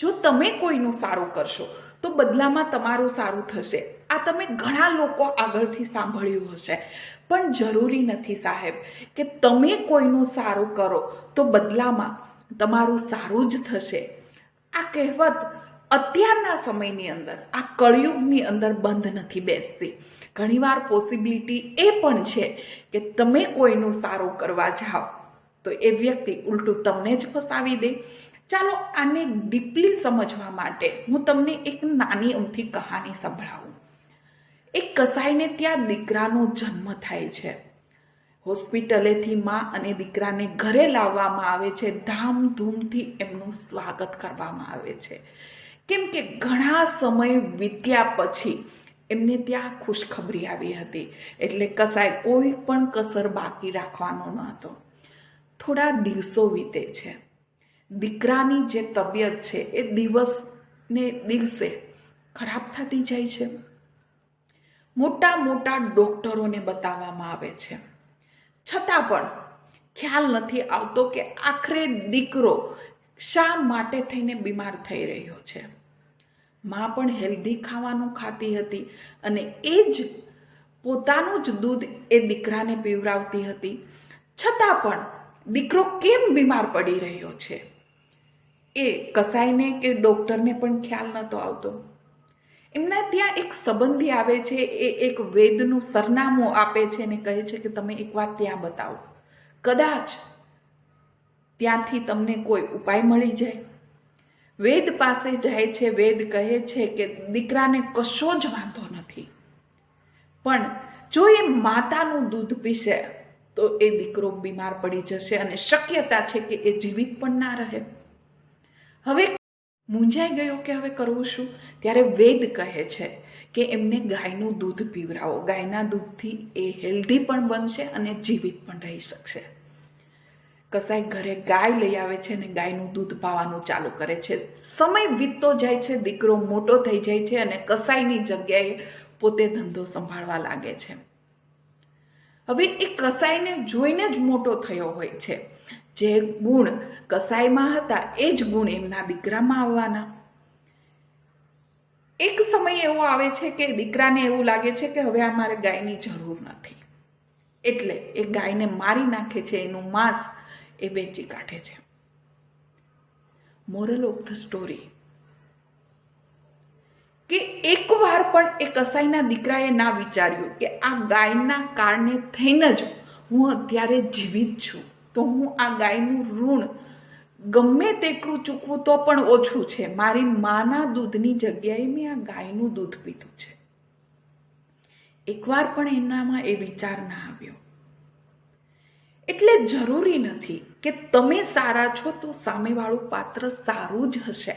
જો તમે કોઈનું સારું કરશો તો બદલામાં તમારું સારું થશે. આ તમે ઘણા લોકો આગળથી સાંભળ્યું હશે, પણ જરૂરી નથી સાહેબ કે તમે કોઈનું સારું કરો તો બદલામાં તમારું સારું જ થશે. આ કહેવત અત્યારના સમયની અંદર, આ કળિયુગની અંદર બંધ નથી બેસતી. ઘણીવાર પોસિબિલિટી એ પણ છે કે તમે કોઈનું સારું કરવા જાઓ તો એ વ્યક્તિ ઉલટું તમને જ ફસાવી દે. ચાલો આને ડીપલી સમજવા માટે હું તમને એક નાની અમથી કહાની સંભળાવું. એક કસાઈને ત્યાં દીકરાનો જન્મ થાય છે. હોસ્પિટલેથી માં અને દીકરાને ઘરે લાવવામાં આવે છે. ધામધૂમથી એમનું સ્વાગત કરવામાં આવે છે, કેમ કે ઘણા સમય વીત્યા પછી એમને ત્યાં ખુશખબરી આવી હતી. એટલે કસાય કોઈ પણ કસર બાકી રાખવાનો ન હતો. થોડા દિવસો વીતે છે. દીકરાની જે તબિયત છે એ દિવસને દિવસે ખરાબ થતી જાય છે. મોટા મોટા ડૉક્ટરોને બતાવવામાં આવે છે, છતાં પણ ખ્યાલ નથી આવતો કે આખરે દીકરો શા માટે થઈને બીમાર થઈ રહ્યો છે. માં પણ હેલ્ધી ખાવાનું ખાતી હતી અને એ જ પોતાનું જ દૂધ એ દીકરાને પીવડાવતી હતી, છતાં પણ દીકરો કેમ બીમાર પડી રહ્યો છે એ કસાઈને કે ડૉક્ટરને પણ ખ્યાલ નહોતો આવતો. એમના ત્યાં એક સંબંધી આવે છે, એ એક વૈદ્યનું સરનામું આપે છે અને કહે છે કે તમે એકવાર ત્યાં બતાવો, કદાચ ત્યાંથી તમને કોઈ ઉપાય મળી જાય. વૈદ પાસે જાય છે. વૈદ કહે છે કે દીકરાને કશો જ વાંધો નથી, પણ જો એ માતાનું દૂધ પીશે તો એ દીકરો બીમાર પડી જશે અને શક્યતા છે કે એ જીવિત પણ ના રહે. હવે મૂંઝાઈ ગયો કે હવે કરવું શું? ત્યારે વૈદ કહે છે કે એમને ગાયનું દૂધ પીવડાવો. ગાયના દૂધથી એ હેલ્ધી પણ બનશે અને જીવિત પણ રહી શકશે. કસાઈ ઘરે ગાય લઈ આવે છે અને ગાયનું દૂધ પાવાનું ચાલુ કરે છે. સમય વીતતો જાય છે, દીકરો મોટો થઈ જાય છે અને કસાઈની જગ્યાએ પોતે ધંધો સંભાળવા લાગે છે. હવે એ કસાઈને જોઈને જ મોટો થયો હોય છે. જે ગુણ કસાઈમાં હતા એ જ ગુણ એમના દીકરામાં આવવાના. એક સમય એવો આવે છે કે દીકરાને એવું લાગે છે કે હવે આ મારે ગાયની જરૂર નથી, એટલે એ ગાયને મારી નાખે છે, એનું માંસ એ વેચી કાઢે છે. મોરલ ઓફ ધ સ્ટોરી કે એકવાર પણ એ કસાઈના દીકરાએ ના વિચાર્યું કે આ ગાયના કારણે થઈને જ હું અત્યારે જીવિત છું, તો હું આ ગાયનું ઋણ ગમે તેટલું ચૂકવું તો પણ ઓછું છે. મારી માના દૂધની જગ્યાએ મેં આ ગાયનું દૂધ પીધું છે. એકવાર પણ એનામાં એ વિચાર ના આવ્યો. એટલે જરૂરી નથી કે તમે સારા છો તો સામેવાળું પાત્ર સારું જ હશે.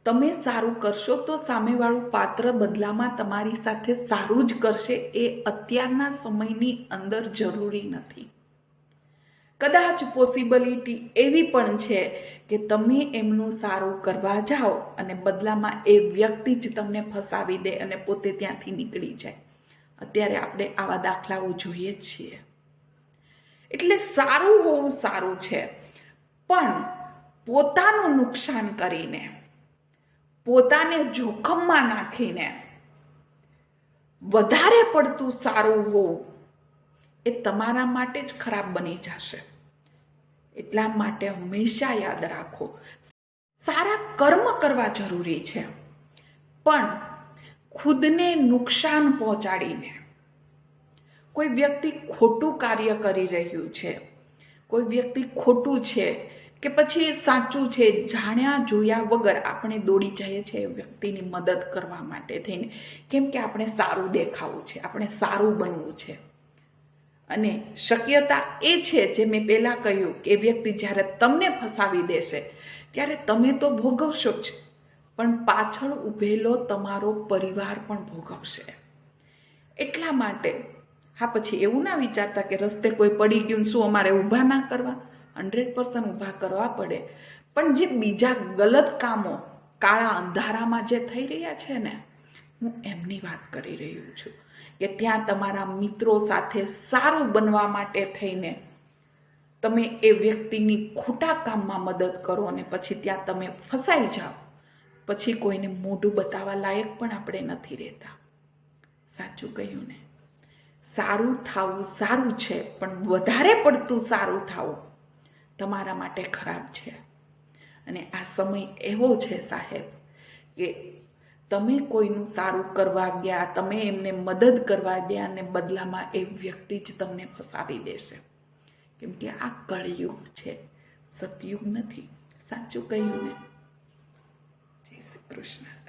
તમે સારું કરશો તો સામેવાળું પાત્ર બદલામાં તમારી સાથે સારું જ કરશે. એ અત્યારના સમયની અંદર જરૂરી નથી. કદાચ પોસિબિલિટી એવી પણ છે કે તમે એમનું સારું કરવા જાઓ અને બદલામાં એ વ્યક્તિ જ તમને ફસાવી દે અને પોતે ત્યાંથી નીકળી જાય. અત્યારે આપણે આવા દાખલાઓ જોઈએ જ છીએ. એટલે સારું હોવું સારું છે, પણ પોતાનું નુકસાન કરીને, પોતાને જોખમમાં નાખીને વધારે પડતું સારું હોવું એ તમારા માટે જ ખરાબ બની જશે. એટલા માટે હંમેશા યાદ રાખો, સારા કર્મ કરવા જરૂરી છે, પણ ખુદને નુકસાન પહોંચાડીને કોઈ વ્યક્તિ ખોટું કાર્ય કરી રહ્યું છે, કોઈ વ્યક્તિ ખોટું છે કે પછી સાચું છે, જાણ્યા જોયા વગર આપણે દોડી જઈએ છીએ એ વ્યક્તિની મદદ કરવા માટે થઈને, કેમ કે આપણે સારું દેખાવું છે, આપણે સારું બનવું છે. અને શક્યતા એ છે, જે મેં પહેલાં કહ્યું, કે એ વ્યક્તિ જ્યારે તમને ફસાવી દેશે ત્યારે તમે તો ભોગવશો જ, પણ પાછળ ઊભેલો તમારો પરિવાર પણ ભોગવશે. એટલા માટે હા, પછી એવું ના વિચારતા કે રસ્તે કોઈ પડી ગયું શું અમારે ઊભા ના કરવા. 100% ઊભા કરવા પડે, પણ જે બીજા ગલત કામો કાળા અંધારામાં જે થઈ રહ્યા છે ને, હું એમની વાત કરી રહ્યું છું કે ત્યાં તમારા મિત્રો સાથે સારું બનવા માટે થઈને તમે એ વ્યક્તિની ખોટા કામમાં મદદ કરો અને પછી ત્યાં તમે ફસાઈ જાઓ, પછી કોઈને મોઢું બતાવવા લાયક પણ આપણે નથી રહેતા. સાચું કહ્યું ને? સારું થવું સારું છે, પણ વધારે પડતું સારું થવું તમારા માટે ખરાબ છે. અને આ સમય એવો છે સાહેબ કે તમે કોઈનું સારું કરવા ગયા, તમે એમને મદદ કરવા ગયા અને બદલામાં એ વ્યક્તિ જ તમને ફસાવી દેશે. કેમ કે આ કળયુગ છે, સતયુગ નથી. સાચું કહ્યું ને? જય શ્રી કૃષ્ણ.